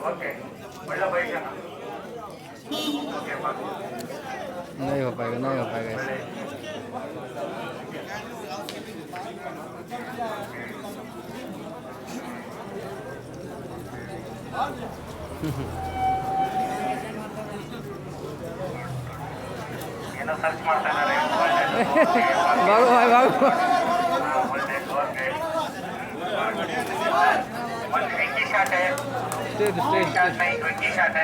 okay ಒಳ್ಳೆ bike नहीं हो पाएगा नहीं हो पाएगा ऐसे ಏನೋ ಸರ್ಚ್ ಮಾಡ್ತಾ ಇದ್ದಾರೆ भागो भाई भागो ಒಂದು 20 shot stage stage shot 20 shot